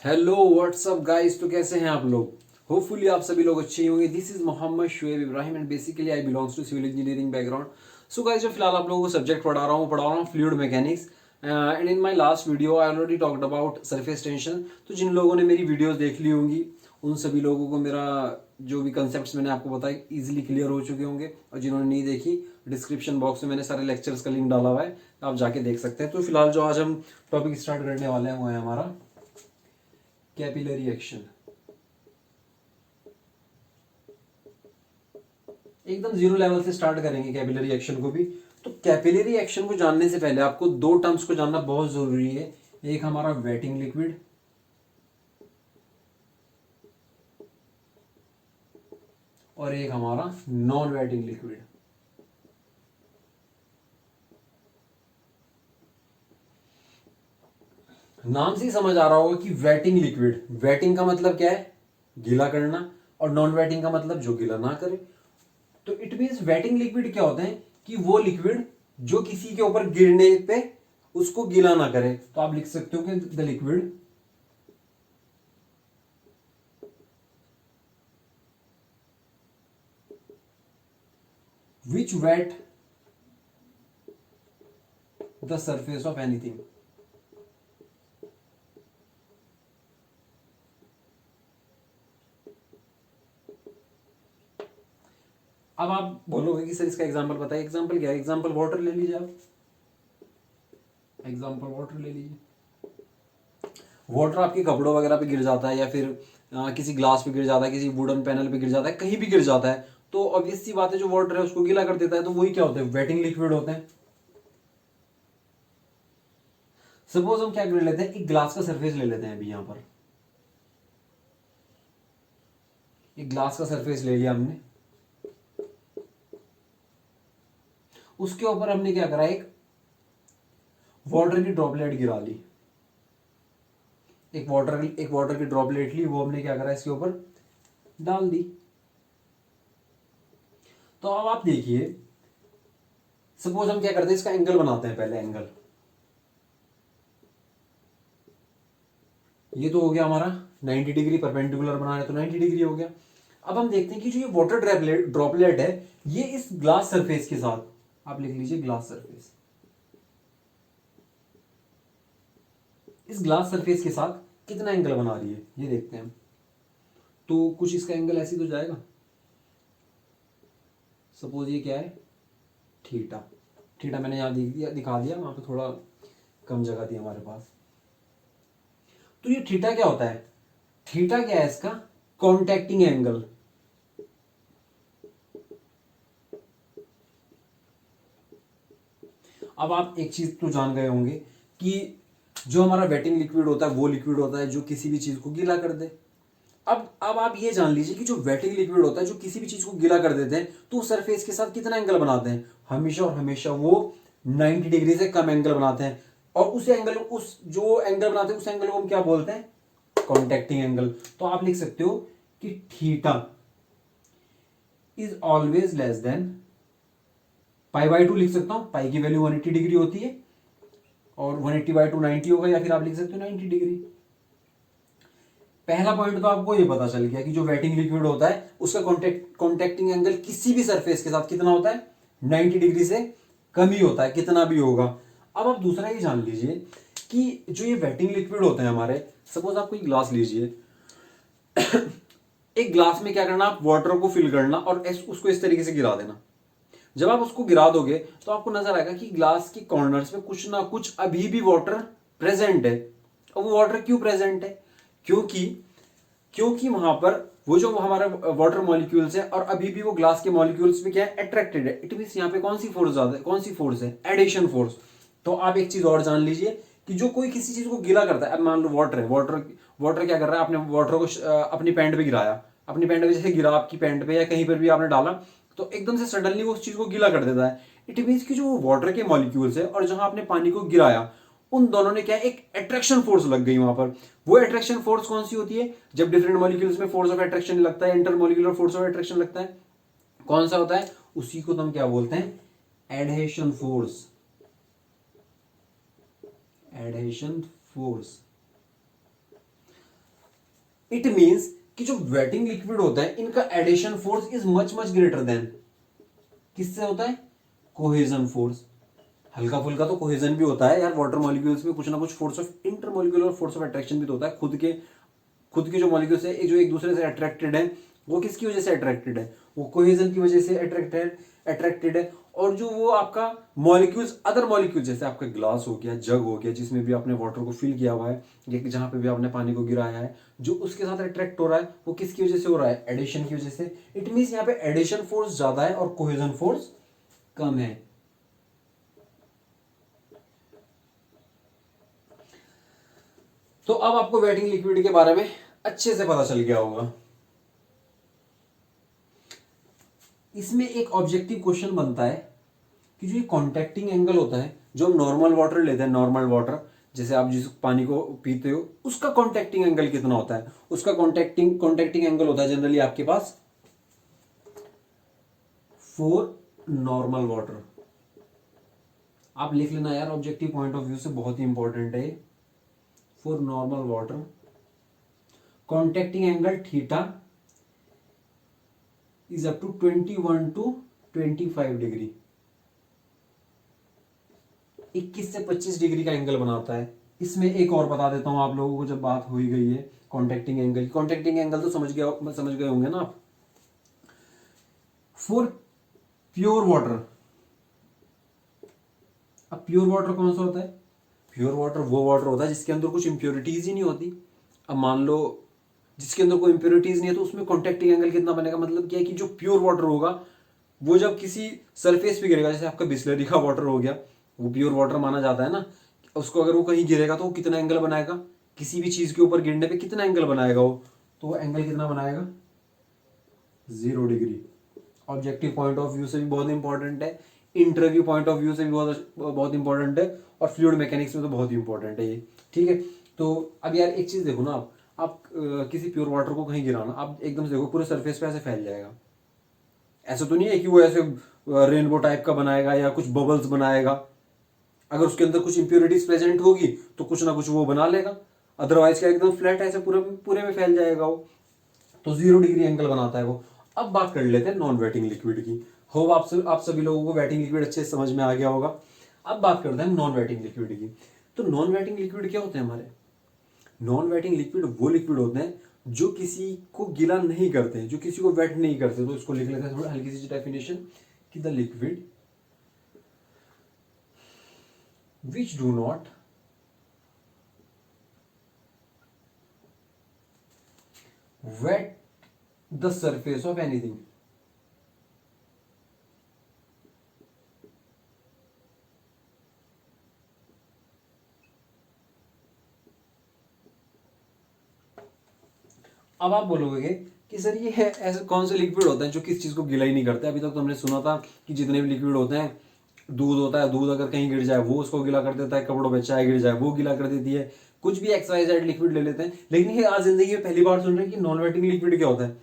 Hello what's up guys. तो कैसे हैं आप लोग? होपफुली आप सभी लोग अच्छे ही होंगे। This is Mohammed Shoaib Ibrahim and basically I belongs to civil engineering background. So guys, जो फिलहाल आप लोगों को सब्जेक्ट पढ़ा रहा हूँ fluid mechanics. And in my last video I already talked about surface tension. तो जिन लोगों ने मेरी वीडियोस देख ली होंगी उन सभी लोगों को मेरा जो भी कंसेप्ट मैंने आपको बताया इजीली क्लियर हो चुके होंगे, और जिन्होंने नहीं देखी डिस्क्रिप्शन बॉक्स में मैंने सारे लेक्चर्स का लिंक डाला हुआ है, आप जाके देख सकते हैं। तो फिलहाल जो आज हम टॉपिक स्टार्ट करने वाले हैं वो है हमारा कैपिलरी एक्शन। एकदम जीरो लेवल से स्टार्ट करेंगे कैपिलरी एक्शन को भी। तो कैपिलरी एक्शन को जानने से पहले आपको दो टर्म्स को जानना बहुत जरूरी है। एक हमारा वेटिंग लिक्विड और एक हमारा नॉन वेटिंग लिक्विड। नाम से ही समझ आ रहा होगा कि वेटिंग लिक्विड, वेटिंग का मतलब क्या है? गीला करना, और नॉन वेटिंग का मतलब जो गीला ना करे। तो इट मीन्स वेटिंग लिक्विड क्या होते हैं कि वो लिक्विड जो किसी के ऊपर गिरने पे उसको गीला ना करे। तो आप लिख सकते हो कि the liquid which wet the surface of anything. अब आप बोलोगे कि सर इसका एग्जांपल बताइए। एग्जांपल क्या है? एग्जांपल वाटर ले लीजिए आप। एग्जांपल वाटर ले लीजिए। वाटर आपके कपड़ों वगैरह पे गिर जाता है, या फिर किसी ग्लास पे गिर जाता है, किसी वुडन पैनल पे गिर जाता है, कहीं भी गिर जाता है, तो ऑब्वियस सी बात है जो वाटर है उसको गीला कर देता है। तो वही क्या होता है? वेटिंग लिक्विड होते हैं। सपोज हम क्या कर लेते हैं, एक ग्लास का सरफेस ले लेते हैं। अभी यहां पर एक ग्लास का सरफेस ले लिया हमने, उसके ऊपर हमने क्या करा, एक वाटर की ड्रॉपलेट गिरा ली। एक वाटर की ड्रॉपलेट ली, वो हमने क्या करा, इसके ऊपर डाल दी। तो अब आप देखिए, सपोज हम क्या करते हैं, इसका एंगल बनाते हैं। पहले एंगल, ये तो हो गया हमारा 90 डिग्री। परपेंडिकुलर बना रहे तो 90 डिग्री हो गया। अब हम देखते हैं कि जो ये वाटर ड्रॉपलेट है, ये इस ग्लास सरफेस के साथ, आप लिख लीजिए ग्लास सरफेस, इस ग्लास सरफेस के साथ कितना एंगल बना रही है ये देखते हैं। तो कुछ इसका एंगल ऐसी तो जाएगा। सपोज ये क्या है, थीटा। थीटा मैंने यहां दिखा दिया, वहां पे थोड़ा कम जगह थी हमारे पास। तो ये थीटा क्या होता है? थीटा क्या है इसका? Contacting angle. अब आप एक चीज तो जान गए होंगे कि जो हमारा वेटिंग लिक्विड होता है वो लिक्विड होता है जो किसी भी चीज को गीला कर दे। अब आप ये जान लीजिए कि जो वेटिंग लिक्विड होता है जो किसी भी चीज को गीला कर देते हैं, तो उस सरफेस के साथ कितना एंगल बनाते हैं? हमेशा और हमेशा वो 90 डिग्री से कम एंगल बनाते हैं। और उस जो एंगल बनाते हैं उस एंगल को हम क्या बोलते हैं? Contacting angle. तो आप लिख सकते हो कि theta is always less than pi. लिख सकता हूं, पाई की वैल्यू 180 डिग्री होती है, और 180/2 90 होगा, या फिर आप लिख सकते हो 90 डिग्री। पहला पॉइंट तो आपको ये पता चल गया कि जो वेटिंग लिक्विड होता है उसका कॉन्टैक्टिंग एंगल किसी भी सरफेस के साथ कितना होता है? 90 डिग्री से कम ही होता है, कितना भी होगा। अब आप दूसरा ये जान लीजिए कि जो ये वेटिंग लिक्विड होते हैं हमारे, सपोज आप कोई ग्लास लीजिए। एक ग्लास में क्या करना, आप वाटर को फिल करना और उसको इस तरीके से गिरा देना। जब आप उसको गिरा दोगे तो आपको नजर आएगा कि ग्लास की कॉर्नर्स में कुछ ना कुछ अभी भी वाटर प्रेजेंट है। और वो वाटर क्यों प्रेजेंट है? क्योंकि क्योंकि वहां पर वो जो हमारा वाटर मॉलिक्यूल्स है और अभी भी वो ग्लास के मॉलिक्यूल्स में क्या है, अट्रैक्टेड है। इट मीन यहाँ पे कौन सी फोर्स ज्यादा है? कौन सी फोर्स है? Adhesion force. तो आप एक चीज और जान लीजिए कि जो कोई किसी चीज को गीला करता है, अब मान लो वाटर है, वाटर क्या कर रहा है, आपने वाटर को अपनी पैंट पे गिराया, अपनी पैंट पे जैसे गिरा आपकी पैंट पे या कहीं पर भी आपने डाला, तो एकदम से सडनली वो उस चीज को गीला कर देता है। इट मीन्स कि जो वाटर के मॉलिक्यूल्स है और जहां आपने पानी को गिराया, उन दोनों ने क्या, एक अट्रैक्शन फोर्स लग गई वहां पर। वो अट्रैक्शन फोर्स कौन सी होती है? जब डिफरेंट मॉलिक्यूल्स में फोर्स ऑफ अट्रैक्शन लगता है, इंटरमॉलिक्यूलर फोर्स ऑफ अट्रैक्शन लगता है, कौन सा होता है? उसी को तो हम क्या बोलते हैं? Adhesion force. Adhesion force. It means कि जो वेटिंग लिक्विड होता है इनका adhesion force is much much greater than, किससे होता है, कोहेजन फोर्स। हल्का फुल्का तो कोहेजन भी होता है यार, वाटर मॉलिक्यूल्स में कुछ ना कुछ force of intermolecular force of attraction भी तो होता है। खुद के जो मॉलिक्यूल्स है जो एक दूसरे से अट्रैक्टेड है, वो किसकी वजह से अट्रैक्टेड है, वो कोहेजन की वजह से अट्रैक्टेड है। और जो वो आपका मॉलिक्यूल्स, अदर मॉलिक्यूल्स, जैसे आपका ग्लास हो गया, जग हो गया, जिसमें भी आपने वाटर को फिल किया हुआ है या जहां पे भी आपने पानी को गिराया है, जो उसके साथ अट्रैक्ट हो रहा है वो किसकी वजह से हो रहा है, एडिशन की वजह से। इट मीन्स यहाँ पे एडिशन फोर्स ज्यादा है और कोहेजन फोर्स कम है। तो अब आपको वेटिंग लिक्विड के बारे में अच्छे से पता चल गया होगा। इसमें एक ऑब्जेक्टिव क्वेश्चन बनता है कि जो ये कॉन्टैक्टिंग एंगल होता है, जो हम नॉर्मल वाटर लेते हैं, नॉर्मल वाटर जैसे आप जिस पानी को पीते हो, उसका कॉन्टैक्टिंग एंगल कितना होता है, उसका कॉन्टैक्टिंग एंगल होता है जनरली आपके पास 4 नॉर्मल वाटर। आप लिख लेना यार, ऑब्जेक्टिव पॉइंट ऑफ व्यू से बहुत ही इंपॉर्टेंट है। 4 normal water, contacting angle theta is up to 21 to 25 degree, 21 से 25 डिग्री का एंगल बनाता है। इसमें एक और बता देता हूं आप लोगों को, जब बात हो ही गई है कॉन्टैक्टिंग एंगल, कॉन्टैक्टिंग एंगल तो समझ गए होंगे ना आप। फॉर प्योर वाटर, अब प्योर वाटर कौन सा होता है, प्योर वाटर वो वाटर होता है जिसके अंदर कुछ इंप्योरिटीज ही नहीं होती। अब मान लो जिसके अंदर कोई इंप्योरिटीज नहीं है, तो उसमें कॉन्टैक्टिंग एंगल कितना बनेगा, मतलब क्या है कि जो प्योर वाटर होगा वो जब किसी सरफेस पे गिरेगा, जैसे आपका बिस्लरी का वाटर हो गया, वो प्योर वाटर माना जाता है ना, उसको अगर वो कहीं गिरेगा तो वो कितना एंगल बनाएगा, किसी भी चीज के ऊपर गिरने पे कितना एंगल बनाएगा वो, तो वो एंगल कितना बनाएगा, 0 degree. Objective point of view से भी बहुत इंपॉर्टेंट है, इंटरव्यू पॉइंट ऑफ व्यू से भी बहुत इंपॉर्टेंट है, और फ्लूइड मैकेनिक्स में तो बहुत ही इंपॉर्टेंट है ये। ठीक है, तो अब यार एक चीज देखो ना, आप किसी प्योर वाटर को कहीं गिराना, आप एकदम से देखो पूरे सरफेस पे ऐसे फैल जाएगा। ऐसा तो नहीं है कि वो ऐसे रेनबो टाइप का बनाएगा या कुछ बबल्स बनाएगा। अगर उसके अंदर कुछ इंप्योरिटीज प्रेजेंट होगी तो कुछ ना कुछ वो बना लेगा, अदरवाइज क्या एकदम फ्लैट ऐसे पूरे में फैल जाएगा वो। तो 0 डिग्री एंगल बनाता है वो। अब बात कर लेते हैं नॉन वेटिंग लिक्विड की। होप आप सभी लोगों को वेटिंग लिक्विड अच्छे से समझ में आ गया होगा। अब बात करते हैं नॉन वेटिंग लिक्विड की। तो नॉन वेटिंग लिक्विड क्या होते हैं हमारे, नॉन वेटिंग लिक्विड वो लिक्विड होते हैं जो किसी को गीला नहीं करते, जो किसी को वेट नहीं करते। तो इसको लिख लेते हैं थोड़ा हल्की सी डेफिनेशन कि the liquid which do not wet the surface of anything। अब आप बोलोगे कि सर ये है ऐसे कौन से लिक्विड होते हैं जो किस चीज को गीला ही नहीं करते। अभी तक तो हमने सुना था कि जितने भी लिक्विड होते हैं, दूध होता है, दूध अगर कहीं गिर जाए वो उसको गीला कर देता है, कपड़ों पे चाय गिर जाए वो गीला कर देती है, कुछ भी XYZ लिक्विड ले लेते हैं। लेकिन ये आज जिंदगी में पहली बार सुन रहे हैं कि नॉन वेटिंग लिक्विड क्या होता है।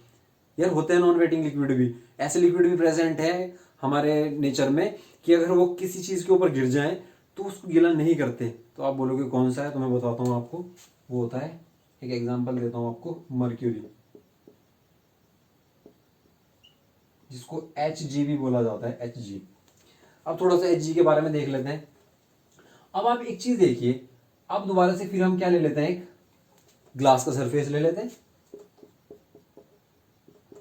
यार होते हैं नॉन वेटिंग लिक्विड भी, ऐसे लिक्विड भी प्रेजेंट है हमारे नेचर में कि अगर वो किसी चीज के ऊपर गिर जाए तो उसको गीला नहीं करते। तो आप बोलोगे कौन सा है, तो मैं बताता हूँ आपको। वो होता है, एक एग्जाम्पल देता हूँ आपको, मर्क्यूरी, जिसको Hg भी बोला जाता है, Hg। अब थोड़ा सा Hg के बारे में देख लेते हैं। अब आप एक चीज देखिए, अब दोबारा से फिर हम क्या ले लेते हैं, एक ग्लास का सरफेस ले लेते हैं।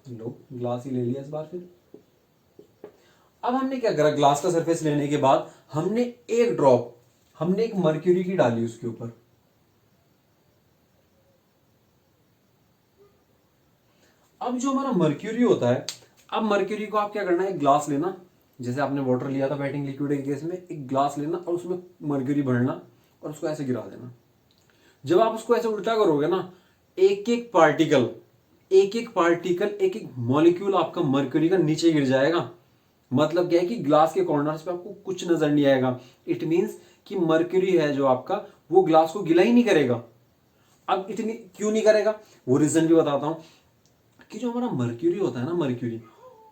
लो ग्लास ही ले लिया इस बार। फिर अब हमने क्या करा, ग्लास का सरफेस लेने के बाद हमने एक मर्क्यूरी की डाली उसके ऊपर। अब जो हमारा मर्क्यूरी होता है, अब मर्क्यूरी को आप क्या करना है, एक ग्लास लेना, जैसे आपने वाटर लिया था वेटिंग लिक्विड के केस में, एक ग्लास लेना और उसमें मर्क्यूरी भरना और उसको ऐसे गिरा देना। जब आप उसको ऐसे उल्टा करोगे ना, एक एक पार्टिकल एक एक मॉलिक्यूल आपका मर्क्यूरी का नीचे गिर जाएगा। मतलब क्या है कि ग्लास के कॉर्नर्स पे आपको कुछ नजर नहीं आएगा। इट मींस कि मर्क्यूरी है जो आपका, वो ग्लास को गीला ही नहीं करेगा। अब इतनी क्यों नहीं करेगा, वो रीजन भी बताता हूं कि जो हमारा मर्क्यूरी होता है ना, मर्क्यूरी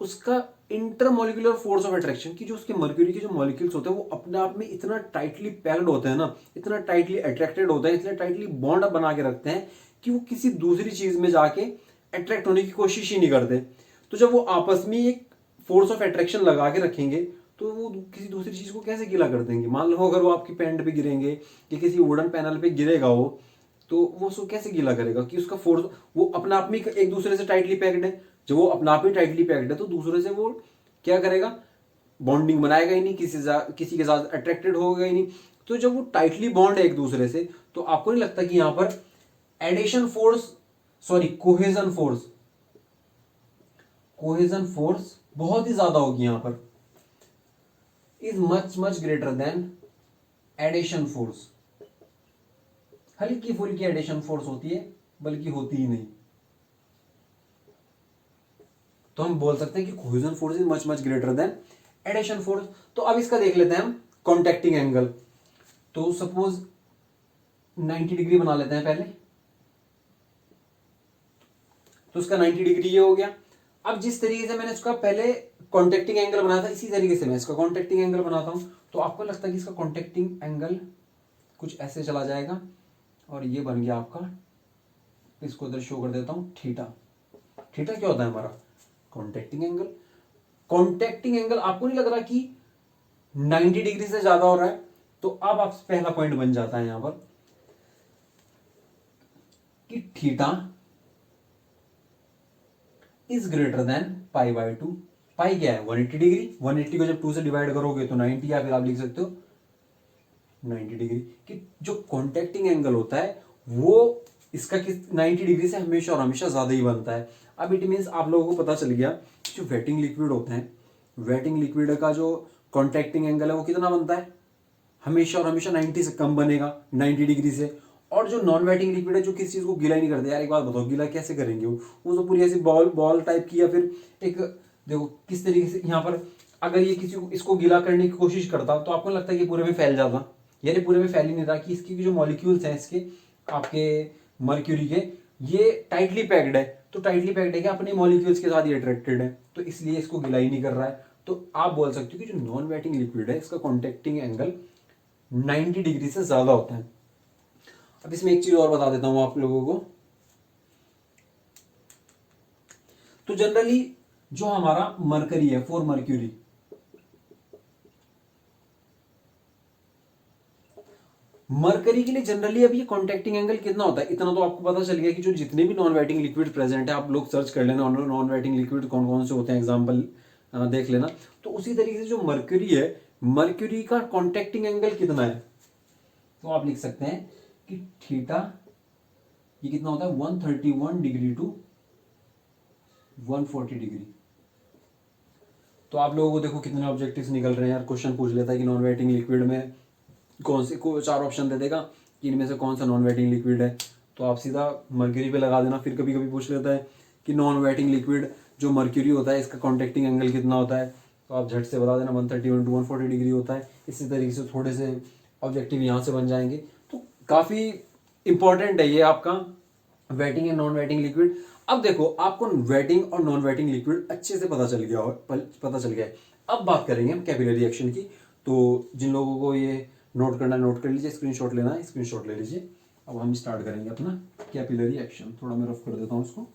उसका इंटरमोलिकुलर फोर्स ऑफ अट्रैक्शन की जो उसके मर्क्यूरी के जो मॉलिक्यूल्स होते हैं वो अपने आप में इतना टाइटली पैक्ड होते हैं ना, इतना टाइटली अट्रैक्टेड होते हैं, इतने टाइटली बॉन्ड बना के रखते हैं कि वो किसी दूसरी चीज में जाके अट्रैक्ट होने की कोशिश ही नहीं करते। तो जब वो आपस में एक फोर्स ऑफ अट्रैक्शन लगा के रखेंगे तो वो किसी दूसरी चीज को कैसे गीला कर देंगे। मान लो अगर वो आपकी पैंट पे गिरेंगे या किसी वुडन पैनल पे गिरेगा वो, तो वो उसको कैसे गीला करेगा कि उसका फोर्स, वो अपना आप में एक दूसरे से टाइटली पैक्ड है। जब वो अपना आप ही टाइटली पैक्ड है तो दूसरे से वो क्या करेगा, बॉन्डिंग बनाएगा ही नहीं, किसी के साथ अट्रैक्टेड होगा ही नहीं। तो जब वो टाइटली बॉन्ड है एक दूसरे से, तो आपको नहीं लगता कि यहां पर adhesion force, sorry cohesion force बहुत ही ज्यादा होगी यहां पर, is much much greater than adhesion force. हल्की फुल्की एडिशन फोर्स होती है, बल्कि होती ही नहीं। तो हम बोल सकते हैं कि cohesion force is much much greater than adhesion force. तो अब इसका देख लेते हैं हम कॉन्टैक्टिंग एंगल। तो सपोज 90 डिग्री बना लेते हैं पहले, तो उसका 90 डिग्री ये हो गया। अब जिस तरीके से मैंने इसका पहले कॉन्टैक्टिंग एंगल बनाया था, इसी तरीके से मैं इसका कॉन्टैक्टिंग एंगल बनाता हूं। तो आपको लगता है कि इसका कॉन्टैक्टिंग एंगल कुछ ऐसे चला जाएगा और ये बन गया आपका, इसको इधर शो कर देता हूं, थीटा। थीटा क्या होता है हमारा कॉन्टैक्टिंग एंगल। कॉन्टैक्टिंग एंगल आपको नहीं लग रहा कि 90 डिग्री से ज्यादा हो रहा है। तो अब आप पहला पॉइंट बन जाता है यहां पर कि theta is greater than pi by 2। पाई क्या है 180 डिग्री, 180 को जब 2 से डिवाइड करोगे तो 90, या फिर आप लिख सकते हो 90 डिग्री। कि जो कॉन्टैक्टिंग एंगल होता है वो इसका किस 90 डिग्री से हमेशा और हमेशा ज्यादा ही बनता है। अब इट मीन्स आप लोगों को पता चल गया जो वेटिंग लिक्विड होते हैं, वेटिंग लिक्विड का जो कॉन्टैक्टिंग एंगल है वो कितना बनता है, हमेशा और हमेशा 90 से कम बनेगा, 90 डिग्री से। और जो नॉन वेटिंग लिक्विड है, जो किसी चीज को गीला ही नहीं करते, यार एक बात बताओ गीला कैसे करेंगे, वो तो पूरी ऐसी बॉल बॉल टाइप की, या फिर एक, देखो किस तरीके से यहाँ पर अगर ये किसी को इसको गीला करने की कोशिश करता तो आपको लगता है कि पूरे में फैल जाता, यानी पूरे में फैल ही नहीं रहा। कि इसकी जो मॉलिक्यूल्स हैं इसके आपके मर्क्यूरी के, ये टाइटली पैक्ड है। तो टाइटली पैक्ड है कि अपने मॉलिक्यूल्स के साथ ही अट्रैक्टेड है, तो इसलिए इसको गीला ही नहीं कर रहा है। तो आप बोल सकते हो कि जो नॉन वेटिंग लिक्विड है इसका कॉन्टैक्टिंग एंगल 90 डिग्री से ज्यादा होता है। अब इसमें एक चीज और बता देता हूं आप लोगों को। तो जनरली जो हमारा मरकरी है, फॉर मर्क्यूरी, मरकरी के लिए जनरली अब ये कॉन्टैक्टिंग एंगल कितना होता है, इतना तो आपको पता चल गया कि जो जितने भी नॉन वेटिंग लिक्विड प्रेजेंट है, आप लोग सर्च कर लेना नॉन वेटिंग लिक्विड कौन कौन से होते हैं, एग्जांपल देख लेना। तो उसी तरीके से जो मर्क्यूरी है, मर्क्यूरी का कॉन्टैक्टिंग एंगल कितना है, तो आप लिख सकते हैं कि थीटा ये कितना होता है 131 डिग्री टू 140 डिग्री। तो आप लोगों को देखो कितने ऑब्जेक्टिव्स निकल रहे हैं यार। क्वेश्चन पूछ लेता है कि नॉन वेटिंग लिक्विड में कौन से को 4 ऑप्शन दे देगा कि इनमें से कौन सा नॉन वेटिंग लिक्विड है, तो आप सीधा मर्क्यूरी पे लगा देना। फिर कभी कभी पूछ लेता है कि नॉन वेटिंग लिक्विड जो मर्क्यूरी होता है इसका कॉन्टैक्टिंग एंगल कितना होता है, तो आप झट से बता देना 131 टू 140 डिग्री होता है। इसी तरीके से थोड़े से ऑब्जेक्टिव यहाँ से बन जाएंगे। तो काफ़ी इंपॉर्टेंट है ये आपका waiting and non waiting liquid. अब देखो आपको वेटिंग और नॉन वेटिंग लिक्विड अच्छे से पता चल गया है। अब बात करेंगे हम कैपिलरी एक्शन की। तो जिन लोगों को ये नोट करना नोट कर लीजिए, स्क्रीनशॉट लेना है स्क्रीनशॉट ले लीजिए। अब हम स्टार्ट करेंगे अपना कैपिलरी एक्शन। थोड़ा मैं रफ कर देता हूँ इसको।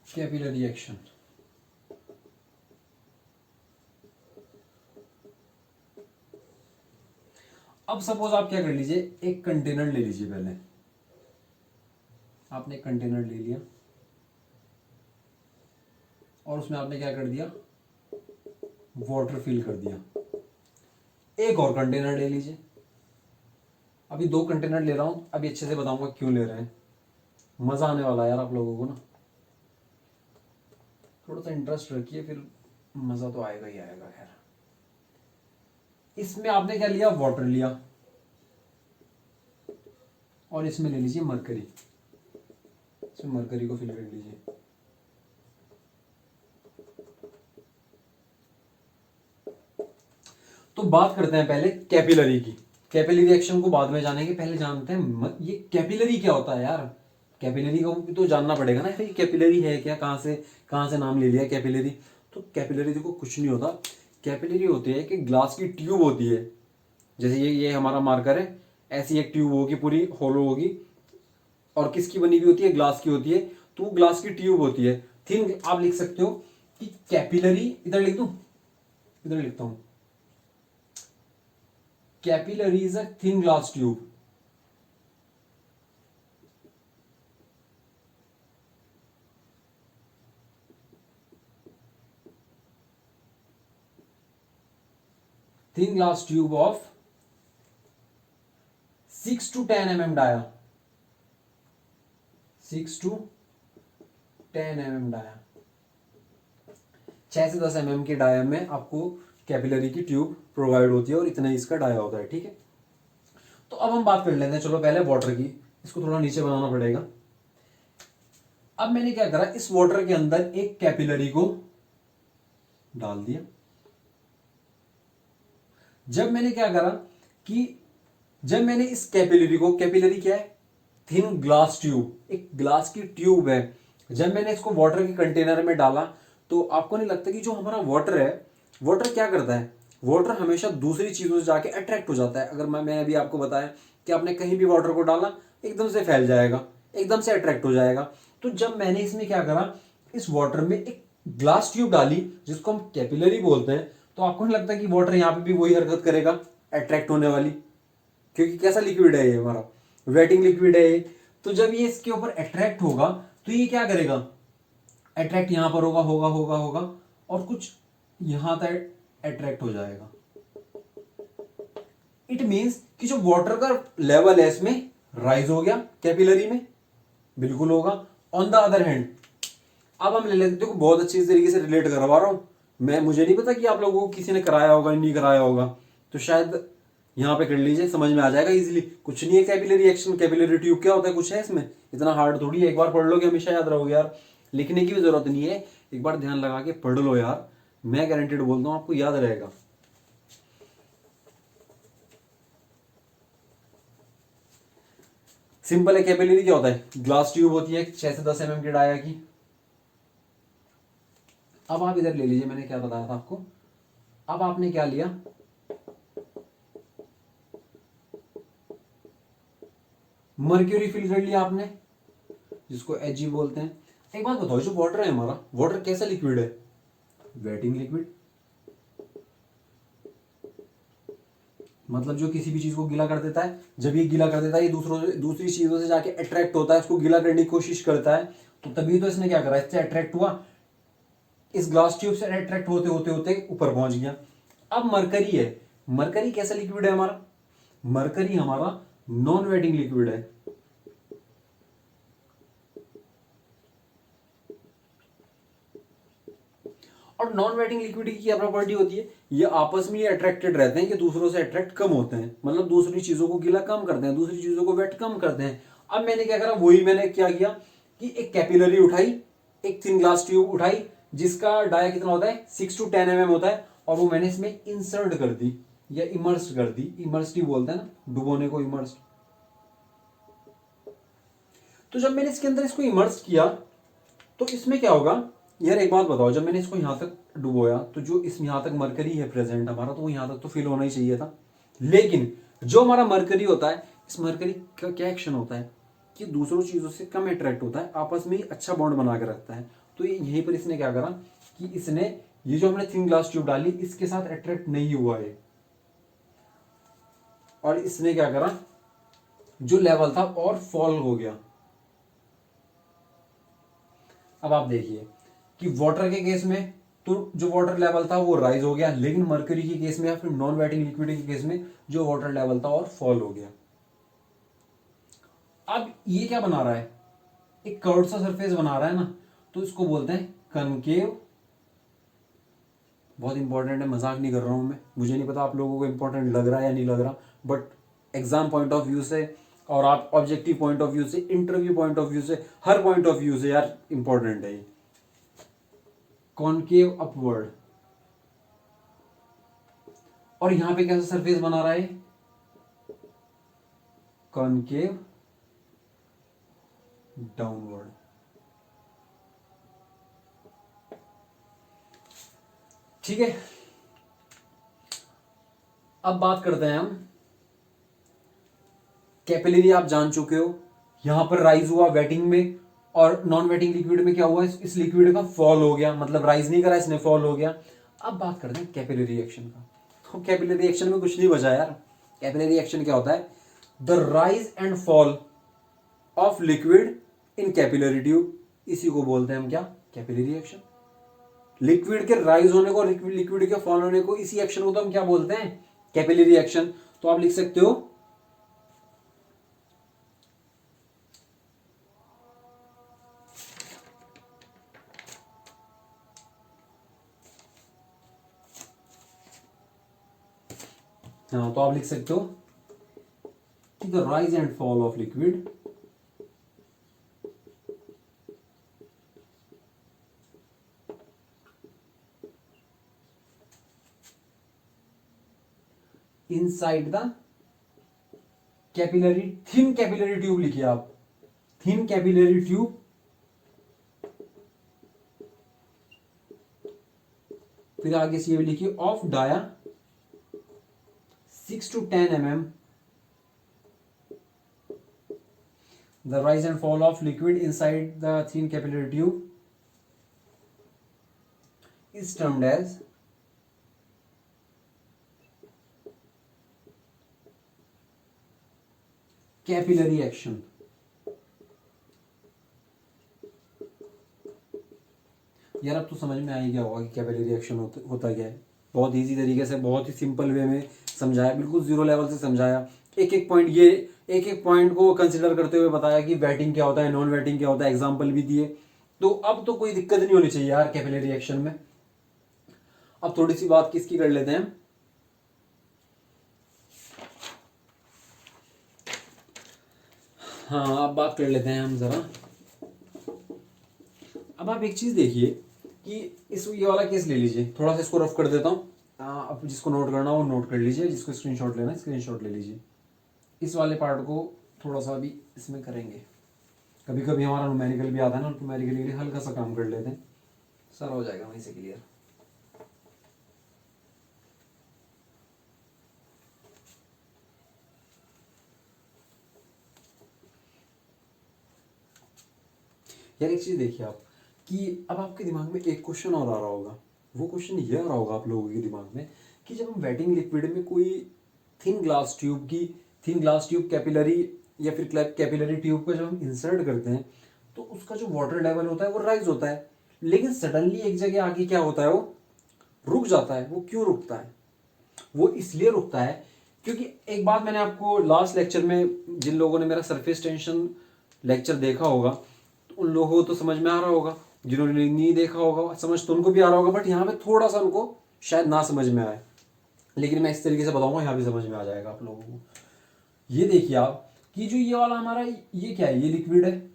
कैपिलरी एक्शन, अब सपोज आप क्या कर लीजिए, एक कंटेनर ले लीजिए। पहले आपने कंटेनर ले लिया और उसमें आपने क्या कर दिया, वाटर फिल कर दिया। एक और कंटेनर ले लीजिए। अभी 2 कंटेनर ले रहा हूं, अभी अच्छे से बताऊंगा क्यों ले रहे हैं। मजा आने वाला है यार आप लोगों को ना, थोड़ा सा इंटरेस्ट रखिए, फिर मजा तो आएगा ही आएगा। खैर, इसमें आपने क्या लिया, वाटर लिया, और इसमें ले लीजिए मरकरी। इसमें मरकरी को फिल कर लीजिए। तो बात करते हैं पहले कैपिलरी की। कैपिलरी रिएक्शन को बाद में जानेंगे, पहले जानते हैं ये कैपिलरी क्या होता है यार। कैपिलरी को भी तो जानना पड़ेगा ना, भाई कैपिलरी है क्या, कहां से नाम ले लिया कैपिलरी। तो कैपिलरी देखो कुछ नहीं होता। कैपिलरी होती है कि ग्लास की ट्यूब होती है, जैसे ये हमारा मार्कर है, ऐसी एक ट्यूब होगी, पूरी होलो होगी, और किसकी बनी हुई होती है, ग्लास की होती है। तो ग्लास की ट्यूब होती है थिन। आप लिख सकते हो कि कैपिलरी, इधर लिख दूं, इधर लिखता हूं, capillary is a thin glass tube. Thin glass tube of 6 to 10 mm dia, 6 to 10 mm dia, 6 से 10 mm के डाया में आपको कैपिलरी की ट्यूब प्रोवाइड होती है, और इतना ही इसका डाया होता है। ठीक है, तो अब हम बात कर लेते हैं, चलो पहले वाटर की। इसको थोड़ा नीचे बनाना पड़ेगा। अब मैंने क्या करा, इस वाटर के अंदर एक कैपिलरी को डाल दिया। जब मैंने क्या करा कि जब मैंने इस कैपिलरी को, कैपिलरी क्या है, थिन ग्लास ट्यूब, एक ग्लास की ट्यूब है, जब मैंने इसको वाटर के कंटेनर में डाला, तो आपको नहीं लगता कि जो हमारा वाटर है, वाटर क्या करता है, वाटर हमेशा दूसरी चीजों से जाके अट्रैक्ट हो जाता है। अगर मैं अभी आपको बताया कि आपने कहीं भी वाटर को डाला, एकदम से फैल जाएगा, एकदम से अट्रैक्ट हो जाएगा। तो जब मैंने इसमें क्या करा, इस वाटर में एक ग्लास ट्यूब डाली, जिसको हम कैपिलरी बोलते हैं, तो आपको नहीं लगता कि वाटर यहां पे भी वही हरकत करेगा, अट्रैक्ट होने वाली, क्योंकि कैसा लिक्विड है ये हमारा, वेटिंग लिक्विड है ये। तो जब ये इसके ऊपर अट्रैक्ट होगा, तो ये क्या करेगा, अट्रैक्ट यहां पर होगा होगा होगा होगा, और कुछ यहां तक अट्रैक्ट हो जाएगा। इट मींस कि जो वाटर का लेवल है इसमें राइज हो गया, कैपिलरी में बिल्कुल होगा। ऑन द अदर हैंड, अब हम ले लेते, देखो बहुत अच्छी तरीके से रिलेट करवा रहा हूं मैं, मुझे नहीं पता कि आप लोगों को किसी ने कराया होगा नहीं कराया होगा, तो शायद यहां पे कर लीजिए, समझ में आ जाएगा इजीली। कुछ नहीं है कैपिलरी एक्शन, कैपिलरी ट्यूब क्या होता है, कुछ है इसमें, इतना हार्ड थोड़ी है, एक बार पढ़ लोगे हमेशा याद रहोगे यार, लिखने की भी जरूरत नहीं है, एक बार ध्यान लगा के पढ़ लो यार, मैं गारंटेड बोलता हूं आपको याद रहेगा। सिंपल है, कैपिलरी क्या होता है, ग्लास ट्यूब होती है 6 से 10 mm की डाया की। अब आप इधर ले लीजिए, मैंने क्या बताया था आपको। अब आपने क्या लिया, मर्क्यूरी फिल कर लिया आपने, जिसको Hg बोलते हैं। एक बात बताओ, जो वाटर है हमारा, वाटर कैसा लिक्विड है, वेटिंग लिक्विड, मतलब जो किसी भी चीज को गीला कर देता है, जब ये गीला कर देता है, ये दूसरी चीजों से जाके अट्रैक्ट होता है, उसको गीला करने की कोशिश करता है, तो तभी तो इसने क्या करा, इससे अट्रैक्ट हुआ, इस ग्लास ट्यूब से अट्रैक्ट होते होते होते ऊपर पहुंच गया। अब मरकरी है, मरकरी कैसा लिक्विड है हमारा, मरकरी हमारा नॉन वेटिंग लिक्विड है। और नॉन वेटिंग लिक्विड की क्या प्रॉपर्टी होती है, ये आपस में ये अट्रैक्टेड रहते हैं, कि दूसरों से अट्रैक्ट कम होते हैं, मतलब दूसरी चीजों को गीला कम करते हैं, दूसरी चीजों को वेट कम करते हैं। अब मैंने क्या करा, वही मैंने क्या किया कि एक कैपिलरी उठाई, एक थिन ग्लास ट्यूब उठाई, जिसका डाया कितना होता है, 6 to 10 mm होता है, और वो मैंने इसमें इंसर्ट कर दी या इमर्स्ड कर दी, इमर्स्ड ही बोलते हैं ना, डुबोने को इमर्स्ड। तो जब मैंने इसके अंदर इसको इमर्स किया, तो इसमें क्या होगा यार, एक बात बताओ, जब मैंने इसको यहां तक डुबोया, तो जो इस यहां तक मरकरी है प्रेजेंट हमारा, तो वो यहां तक तो फिल होना ही चाहिए था। लेकिन जो हमारा मरकरी होता है, इस मरकरी का क्या एक्शन होता है कि दूसरों चीजों से कम अट्रैक्ट होता है, आपस में ही अच्छा बॉन्ड बना के रखता है। तो यहीं पर इसने क्या करा कि इसने ये जो हमने थिन ग्लास ट्यूब डाली, इसके साथ अट्रैक्ट नहीं हुआ है, और इसने क्या करा, जो लेवल था और फॉल हो गया। अब आप देखिए कि वाटर के केस में तो जो वाटर लेवल था वो राइज हो गया, लेकिन मर्क्यूरी के केस में या फिर नॉन वेटिंग लिक्विड के केस में जो वाटर लेवल था और फॉल हो गया। अब ये क्या बना रहा है, एक कर्व सा सरफेस बना रहा है ना, तो इसको बोलते हैं कनकेव। बहुत इंपॉर्टेंट है, मजाक नहीं कर रहा हूं मैं, मुझे नहीं पता आप लोगों को इंपॉर्टेंट लग रहा है या नहीं लग रहा, but exam point of view से और आप ऑब्जेक्टिव पॉइंट ऑफ व्यू से, इंटरव्यू पॉइंट ऑफ व्यू से, हर पॉइंट ऑफ व्यू से यार इंपॉर्टेंट है ये। कॉनकेव अपवर्ड, और यहां पे कैसा सरफेस बना रहा है, कॉनकेव डाउनवर्ड। ठीक है, अब बात करते हैं हम कैपिलरी। आप जान चुके हो, यहां पर राइज हुआ वेटिंग में, और नॉन वेटिंग लिक्विड में क्या हुआ, इस लिक्विड का फॉल हो गया, मतलब राइज नहीं करा इसने, फॉल हो गया। अब बात करते हैं कैपिलरी रिएक्शन का। तो कैपिलरी रिएक्शन में कुछ नहीं बचा यार। कैपिलरी रिएक्शन क्या होता है, the rise and fall of liquid in capillary tube, इसी को बोलते हैं हम क्या, कैपिलरी रिएक्शन। लिक्विड के राइज होने को, लिक्विड के फॉल होने को, इसी एक्शन को तो हम क्या बोलते हैं, कैपिलरी रिएक्शन। तो आप लिख सकते हो हाँ, तो आप लिख सकते हो कि the rise and fall of liquid inside the capillary, thin capillary tube लिखिए आप, थिन कैपिलरी ट्यूब, फिर आगे से ये लिखिए of dia 6 to 10 mm, the rise and fall of liquid inside the thin capillary tube is termed as capillary action. यार अब तो समझ में आ ही गया होगा कि कैपिलरी एक्शन होता क्या है। बहुत इजी तरीके से, बहुत ही सिंपल वे में समझाया, बिल्कुल जीरो लेवल से समझाया। एक एक पॉइंट, ये एक एक पॉइंट को कंसिडर करते हुए बताया कि वेटिंग क्या होता है, नॉन वेटिंग क्या होता है, एग्जाम्पल भी दिए। तो अब तो कोई दिक्कत नहीं होनी चाहिए यार कैपिलरी एक्शन में। अब थोड़ी सी बात किसकी कर लेते हैं, हाँ अब बात कर लेते हैं हम जरा। अब आप एक चीज देखिए कि इस ये वाला केस ले लीजिए, थोड़ा सा इसको रफ कर देता हूँ। अब जिसको नोट करना हो वो नोट कर लीजिए, जिसको स्क्रीनशॉट लेना है स्क्रीनशॉट ले लीजिए। इस वाले पार्ट को थोड़ा सा भी इसमें करेंगे। कभी कभी हमारा न्यूमेरिकल भी आता है ना, न्यूमेरिकल के लिए हल्का सा काम कर लेते हैं, सारा हो जाएगा वहीं से क्लियर। यार एक चीज देखिए आप, कि अब आपके दिमाग में एक क्वेश्चन और आ रहा होगा। वो क्वेश्चन ये आ रहा होगा आप लोगों के दिमाग में कि जब हम वेटिंग लिक्विड में कोई थिन ग्लास ट्यूब कैपिलरी या फिर कैपिलरी ट्यूब को जब हम इंसर्ट करते हैं, तो उसका जो वाटर लेवल होता है वो राइज होता है, लेकिन सडनली एक जगह आके क्या होता है, वो रुक जाता है। वो क्यों रुकता है, वो इसलिए रुकता है क्योंकि एक बात मैंने आपको लास्ट लेक्चर में, जिन लोगों ने मेरा सरफेस टेंशन लेक्चर देखा होगा तो उन लोगों को तो समझ में आ रहा होगा, जिन्होंने नहीं देखा होगा समझ तो उनको भी आ रहा होगा, बट यहाँ पे थोड़ा सा उनको शायद ना समझ में आए, लेकिन मैं इस तरीके से बताऊंगा यहाँ भी समझ में आ जाएगा आप लोगों को। ये देखिए आप कि जो ये वाला हमारा, ये क्या है, ये लिक्विड है,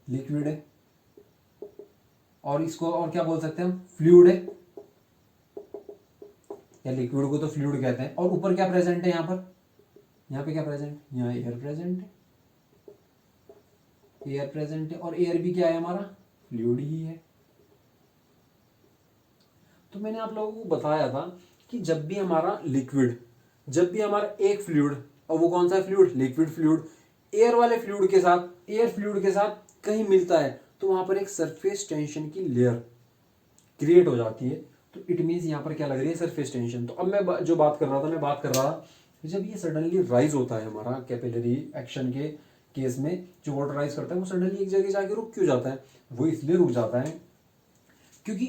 लिक्विड है, और इसको और क्या बोल सकते हैं हम, फ्लूइड है, या लिक्विड को तो फ्लूइड कहते हैं। और ऊपर क्या प्रेजेंट है, यहाँ पे क्या प्रेजेंट, यहाँ एयर प्रेजेंट है, एयर प्रेजेंट है, और एयर भी क्या है हमारा, फ्लूइड ही है। तो मैंने आप लोगों को बताया था कि जब भी हमारा लिक्विड, जब भी हमारा एक फ्लूइड, और वो कौन सा फ्लूइड, लिक्विड फ्लूइड, एयर वाले फ्लूइड के साथ, एयर फ्लूइड के साथ कहीं मिलता है, तो वहां पर एक सरफेस टेंशन की लेयर क्रिएट हो जाती है। तो इट मीन्स यहाँ पर क्या लग रही है, सरफेस टेंशन। तो अब मैं जो बात कर रहा था, मैं बात कर रहा था जब ये सडनली राइज होता है हमारा कैपिलरी एक्शन के केस में, जो वाटर राइज करता है वो सडनली एक जगह जाके रुक क्यों जाता है, वो इसलिए रुक जाता है क्योंकि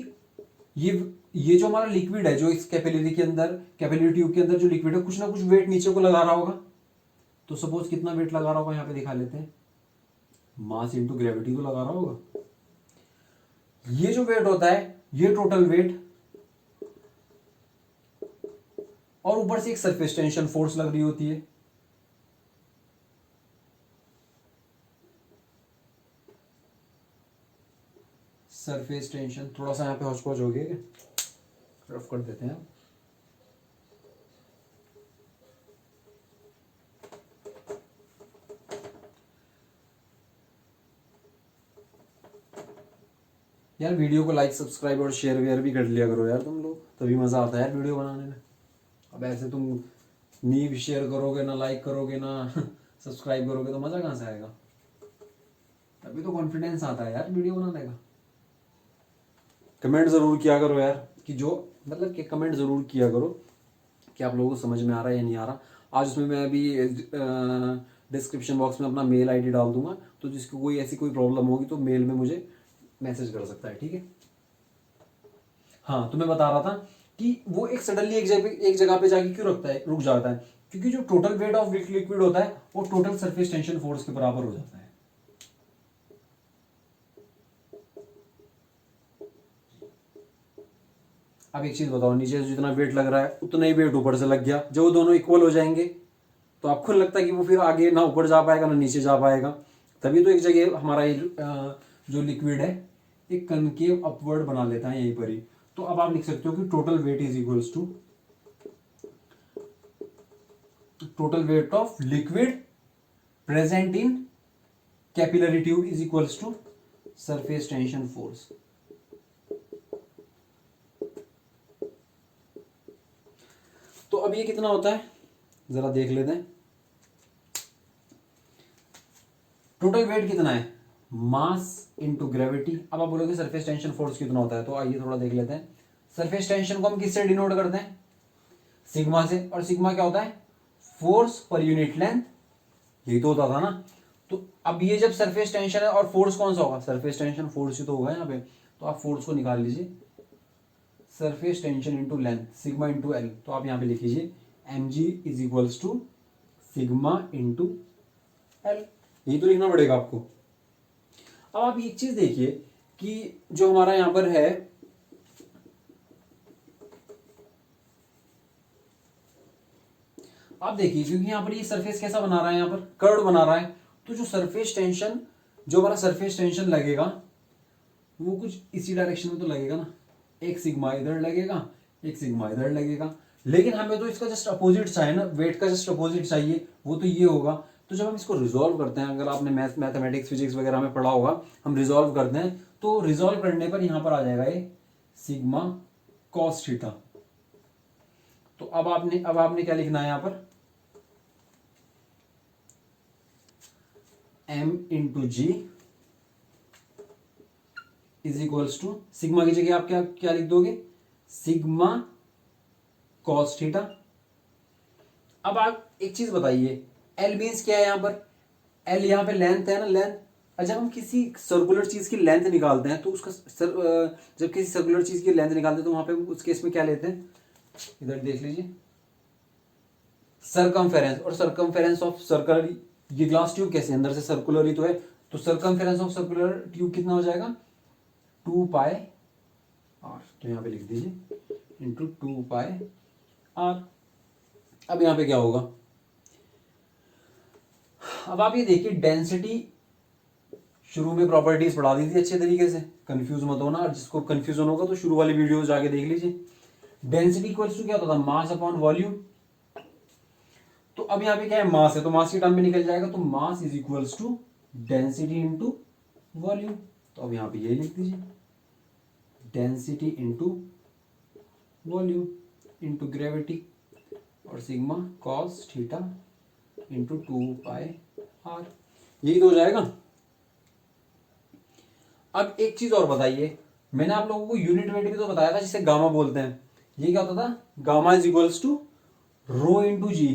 ये जो हमारा लिक्विड है, जो इस कैपिलरी के अंदर, कैपिलरी ट्यूब के अंदर जो लिक्विड है, कुछ ना कुछ वेट नीचे को लगा रहा होगा। तो सपोज कितना वेट लगा रहा होगा, यहाँ पे दिखा लेते हैं, मास इंटू ग्रेविटी तो लगा रहा होगा। ये जो वेट होता है, ये टोटल वेट, और ऊपर से एक सरफेस टेंशन फोर्स लग रही होती है। सरफेस टेंशन, थोड़ा सा यहाँ पे हौच-पौच हो गया, रफ कर देते हैं। यार वीडियो को लाइक, सब्सक्राइब और शेयर वेयर भी कर लिया करो यार तुम लोग, तभी मजा आता है यार वीडियो बनाने में। अब ऐसे तुम नी शेयर करोगे ना, लाइक करोगे ना सब्सक्राइब करोगे, तो मजा कहाँ से आएगा? तभी तो कॉन्फिडेंस आता है यार वीडियो बनाने का। कमेंट जरूर किया करो यार, कि जो मतलब कि कमेंट जरूर किया करो कि आप लोगों को समझ में आ रहा है या नहीं आ रहा। आज उसमें मैं अभी डिस्क्रिप्शन बॉक्स में अपना मेल आईडी डाल दूंगा, तो जिसको कोई ऐसी कोई प्रॉब्लम होगी तो मेल में मुझे मैसेज कर सकता है, ठीक है। हाँ, तो मैं बता रहा था कि वो एक सडनली एक जगह पे जाके क्यों रुक जाता है, क्योंकि जो टोटल वेट ऑफ लिक्विड होता है वो टोटल सरफेस टेंशन फोर्स के बराबर हो जाता है। अब एक चीज बताओ, नीचे से जितना वेट लग रहा है उतना ही वेट ऊपर से लग गया, जब वो दोनों इक्वल हो जाएंगे तो आपको लगता है कि वो फिर आगे ना ऊपर जा पाएगा ना नीचे जा पाएगा। तभी तो एक जगह हमारा ये जो लिक्विड है एक कनकेव अपवर्ड बना लेता है यहीं पर ही। तो अब आप लिख सकते हो कि total weight is equals to total weight of liquid present in capillary tube is equals to surface tension force. तो अब ये कितना होता है जरा देख लेते हैं। टोटल वेट कितना है, मास इनटू ग्रेविटी। अब आप बोलोगे सरफेस टेंशन फोर्स कितना होता है, तो आइए थोड़ा देख लेते हैं। सरफेस टेंशन को हम किससे डिनोट करते हैं, सिग्मा से। और सिग्मा क्या होता है, फोर्स पर यूनिट लेंथ, यही तो होता था ना। तो अब ये जब सरफेस टेंशन है और फोर्स कौन सा होगा, सरफेस टेंशन फोर्स ही तो होगा यहाँ पे। तो आप फोर्स को निकाल लीजिए, surface tension into length, sigma into l. तो आप यहाँ पे लिख लीजिए m g is equals to sigma into l, यही तो लिखना पड़ेगा आपको। अब आप एक चीज देखिए कि जो हमारा यहां पर है, आप देखिए, क्योंकि यहां पर ये सरफेस कैसा बना रहा है, यहां पर कर्व बना रहा है। तो जो सरफेस टेंशन, जो हमारा सरफेस टेंशन लगेगा वो कुछ इसी डायरेक्शन में तो लगेगा ना, एक सिग्मा इधर लगेगा, एक सिग्मा इधर लगेगा। लेकिन हमें तो इसका जस्ट अपोजिट चाहिए ना, वेट का जस्ट अपोजिट चाहिए, वो तो ये होगा। तो जब हम इसको रिजॉल्व करते हैं, अगर आपने मैथमेटिक्स फिजिक्स वगैरह में पढ़ा होगा, हम रिजॉल्व करते हैं तो रिजॉल्व करने पर यहां पर आ जाएगा ये सिग्मा कॉस थीटा। तो अब आपने क्या लिखना है यहां पर, m into g is equals to, sigma की जगह आप क्या क्या लिख दोगे, सिग्मा कॉस थीटा। अब आप एक चीज बताइए, एल मीन्स क्या है यहां पर, एल यहां पे लेंथ है ना, लेंथ। जब हम किसी सर्कुलर चीज की लेंथ निकालते हैं तो उसका जब किसी सर्कुलर चीज की लेंथ निकालते हैं तो वहां पे उस केस में क्या लेते हैं, इधर देख लीजिए, सरकमफेरेंस। और सरकमफेरेंस ऑफ सर्कुलर, ये ग्लास ट्यूब कैसे अंदर से सर्कुलर ही तो है, तो सरकमफेरेंस ऑफ सर्कुलर ट्यूब कितना हो जाएगा, 2 पाई आर। तो यहां पे लिख दीजिए इंटू 2 पाई आर। अब यहां पे क्या होगा, अब आप ये देखिए, डेंसिटी शुरू में प्रॉपर्टीज पढ़ा दी थी अच्छे तरीके से, कंफ्यूज मत होना। और जिसको कंफ्यूजन होगा तो शुरू वाली वीडियो जाके देख लीजिए। डेंसिटी इक्वल्स टू क्या होता था, मास अपॉन वॉल्यूम। तो अब यहाँ पे क्या है, मास है, तो मास की टर्म में निकल जाएगा, तो mass is equals to density into volume. तो अब यहाँ पे ये लिख दीजिए, density into volume into gravity, और sigma cos theta into 2 pi r, यही तो हो जाएगा। अब एक चीज और बताइए, मैंने आप लोगों को यूनिट वेट भी तो बताया था जिसे गामा बोलते हैं। ये क्या होता था, gamma is equals to rho into g.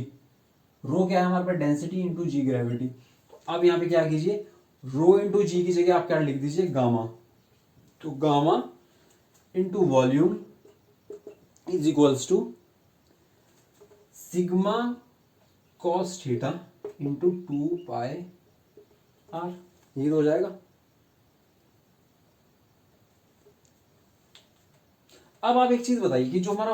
Rho क्या है हमारे पास, डेंसिटी इंटू जी ग्रेविटी। तो अब यहां पे क्या कीजिए, रो इंटू जी की जगह आप क्या लिख दीजिए, गामा। तो gamma into volume is equals to sigma cos theta into 2 pi r. ये तो हो जाएगा। अब आप एक चीज बताइए कि जो हमारा,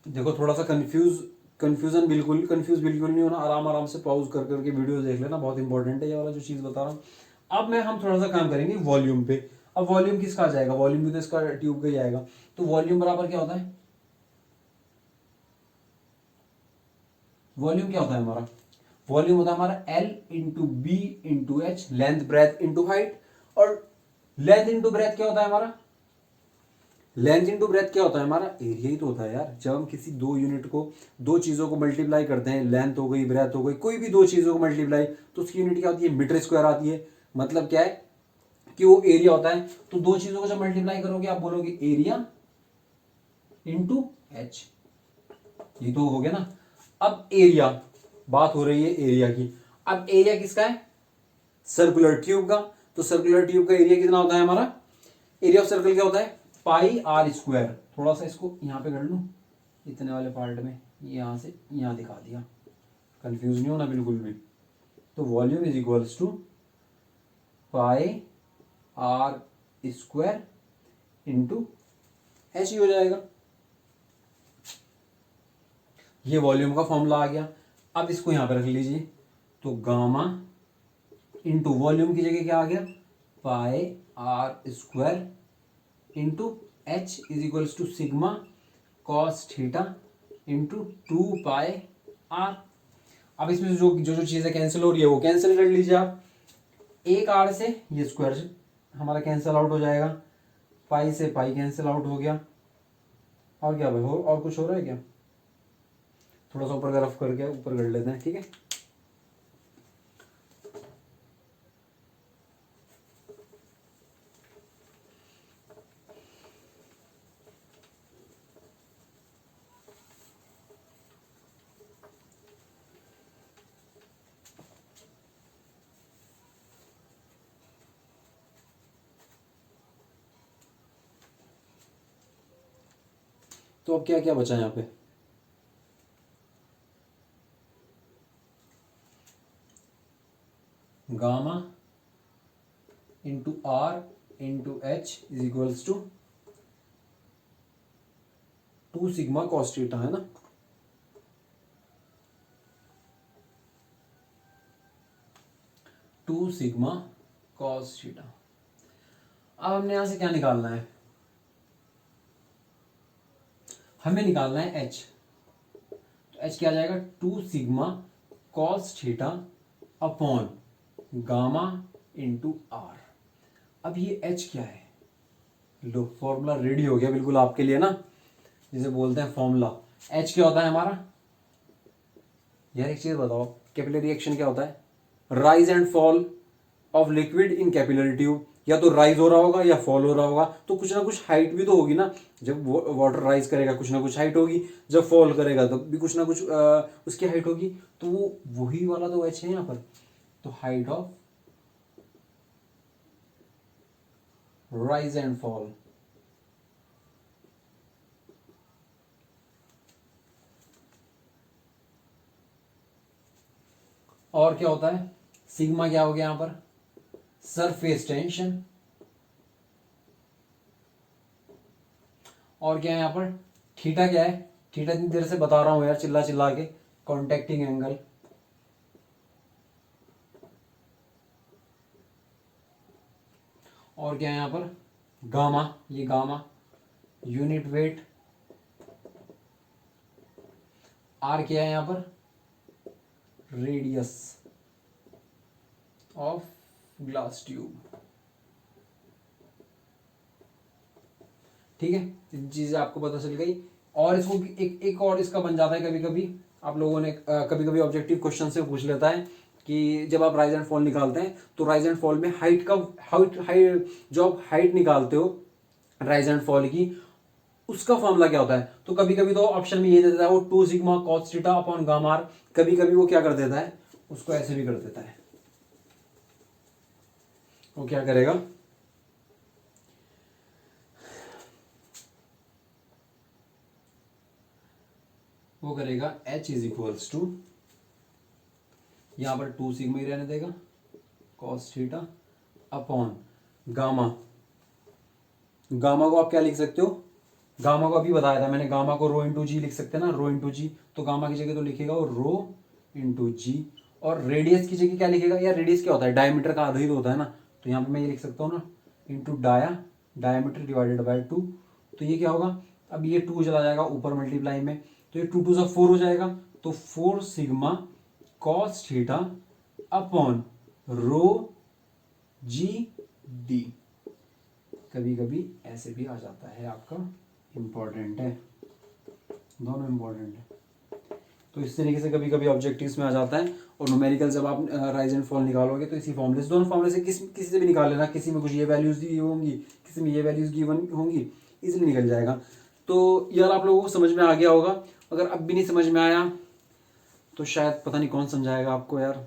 देखो थोड़ा सा कंफ्यूज बिल्कुल नहीं होना, आराम आराम से पॉज कर करके वीडियो देख लेना, बहुत इंपॉर्टेंट है ये वाला जो चीज बता रहा हूँ। अब हम थोड़ा सा काम करेंगे वॉल्यूम पे। अब वॉल्यूम किसका आ जाएगा, वॉल्यूम भी तो इसका ट्यूब का ही आएगा। तो वॉल्यूम बराबर क्या होता है, वॉल्यूम क्या होता है हमारा, वॉल्यूम होता है हमारा L into b into h, length breadth into height. और लेंथ इंटू ब्रेथ क्या होता है हमारा, लेंथ इंटू ब्रेथ क्या होता है हमारा, एरिया ही तो होता है यार। जब हम किसी दो यूनिट को, दो चीजों को मल्टीप्लाई करते हैं, लेंथ हो गई ब्रेथ हो गई, कोई भी दो चीजों को मल्टीप्लाई, तो उसकी यूनिट क्या होती है, मीटर स्क्वायर आती है। मतलब क्या है कि वो एरिया होता है। तो दो चीजों को जब मल्टीप्लाई करोगे आप बोलोगे एरिया इंटू एच, ये तो हो गया ना। अब एरिया, बात हो रही है एरिया की। अब एरिया किसका है, सर्कुलर ट्यूब का। तो सर्कुलर ट्यूब का एरिया कितना होता है हमारा, एरिया ऑफ सर्कल क्या होता है, पाई आर स्क्वायर। थोड़ा सा इसको यहां पे कर लूं, इतने वाले पार्ट में यहां से यहां दिखा दिया, कंफ्यूज नहीं होना बिल्कुल भी। तो volume is equals to pi r square into h ही हो जाएगा। ये वॉल्यूम का फॉर्मूला आ गया। अब इसको यहां पे रख लीजिए, तो गामा इंटू वॉल्यूम की जगह क्या आ गया, pi r square into h is equals to sigma cos theta into 2 pi r. अब इसमें जो जो जो चीजें कैंसिल हो रही है वो कैंसिल कर लीजिए आप। एक आर से ये स्क्वायर हमारा कैंसिल आउट हो जाएगा, पाई से पाई कैंसिल आउट हो गया। और क्या भाई, हो और कुछ हो रहा है क्या, थोड़ा सा ऊपर का रफ करके ऊपर कर लेते हैं, ठीक है। तो अब क्या क्या बचा यहाँ पे, gamma into r into h is equals to 2 sigma cos theta, है ना। Two sigma cos theta. अब हमने यहां से क्या निकालना है, हमें निकालना है एच। तो एच क्या आ जाएगा, 2 sigma cos theta upon gamma into r. अब ये एच क्या है, लो फॉर्मूला रेडी हो गया बिल्कुल आपके लिए ना, जिसे बोलते हैं फॉर्मूला। एच क्या होता है हमारा, यार एक चीज बताओ, कैपिलरी रिएक्शन क्या होता है, rise and fall of liquid in capillary tube. या तो राइज हो रहा होगा या फॉल हो रहा होगा, तो कुछ ना कुछ हाइट भी तो होगी ना। जब वाटर राइज करेगा कुछ ना कुछ हाइट होगी, जब फॉल करेगा तब भी कुछ ना कुछ उसकी हाइट होगी। तो वो वही वाला तो एच है यहाँ पर। तो height of rise and fall, और क्या होता है, सिग्मा क्या हो गया यहां पर, सरफेस टेंशन। और क्या है यहां पर, थीटा क्या है, थीटा इतनी देर से बता रहा हूं यार चिल्ला चिल्ला के, कॉन्टेक्टिंग एंगल। और क्या है यहां पर, गामा, ये गामा यूनिट वेट। आर क्या है यहां पर, रेडियस ऑफ ग्लास ट्यूब। ठीक है, चीजें आपको पता चल गई। और इसको एक और इसका बन जाता है कभी कभी, आप लोगों ने कभी कभी ऑब्जेक्टिव क्वेश्चन से पूछ लेता है कि जब आप राइज एंड फॉल निकालते हैं तो राइज एंड फॉल में हाइट का, हाइट जो आप हाइट निकालते हो राइज एंड फॉल की, उसका फॉर्मूला क्या होता है। तो कभी कभी तो ऑप्शन में ये दे देता है वो 2 sigma cos theta upon gamma r. कभी कभी वो क्या कर देता है, उसको ऐसे भी कर देता है। वो क्या करेगा, करेगा H इज इक्वल्स टू, यहां पर 2 सिग्मा ही रहने देगा, cos theta upon gamma. Gamma को आप क्या लिख सकते हो, गामा को अभी बताया था मैंने, गामा को रो इंटू जी लिख सकते हैं ना, रो इंटू जी। तो गामा की जगह तो लिखेगा वो रो इंटू जी, और रेडियस की जगह क्या लिखेगा यार, रेडियस क्या होता है, डायमीटर का आधा ही तो होता है ना, तो यहाँ पे मैं ये लिख सकता हूँ ना, इंटू डायमीटर डिवाइडेड बाय 2। तो ये क्या होगा, अब ये 2 चला जाएगा ऊपर मल्टीप्लाई में, तो ये 2 2 सा 4 हो जाएगा, तो 4 sigma cos theta upon rho G D. कभी कभी ऐसे भी आ जाता है आपका, इंपॉर्टेंट है, दोनों इंपॉर्टेंट है। तो इस तरीके से कभी कभी ऑब्जेक्टिव्स में आ जाता है। और न्यूमेरिकल जब आप राइज एंड फॉल निकालोगे तो इसी फॉर्मूले से, दोनों फॉर्मूले से किसी से भी निकाल लेना, किसी में कुछ ये वैल्यूज दी होंगी, किसी में ये वैल्यूज गिवन होंगी, इजीली निकल जाएगा। तो यार आप लोगों को समझ में आ गया होगा, अगर अब भी नहीं समझ में आया तो शायद पता नहीं कौन समझाएगा आपको यार।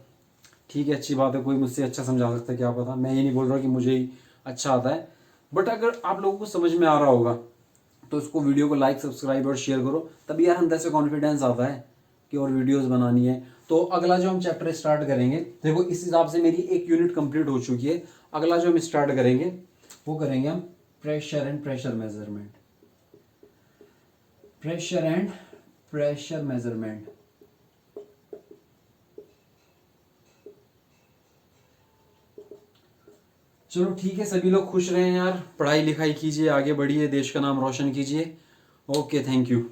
ठीक है, अच्छी बात है, कोई मुझसे अच्छा समझा सकता है, क्या पता, मैं ये नहीं बोल रहा कि मुझे ही अच्छा आता है, बट अगर आप लोगों को समझ में आ रहा होगा तो इसको वीडियो को लाइक सब्सक्राइब और शेयर करो, तभी यार अंदर से कॉन्फिडेंस आता है कि और वीडियोस बनानी है। तो अगला जो हम चैप्टर स्टार्ट करेंगे, देखो इस हिसाब से मेरी एक यूनिट कंप्लीट हो चुकी है। अगला जो हम स्टार्ट करेंगे वो करेंगे हम pressure and pressure measurement, pressure and pressure measurement. चलो ठीक है, सभी लोग खुश रहें यार, पढ़ाई लिखाई कीजिए, आगे बढ़िए, देश का नाम रोशन कीजिए। Okay, thank you.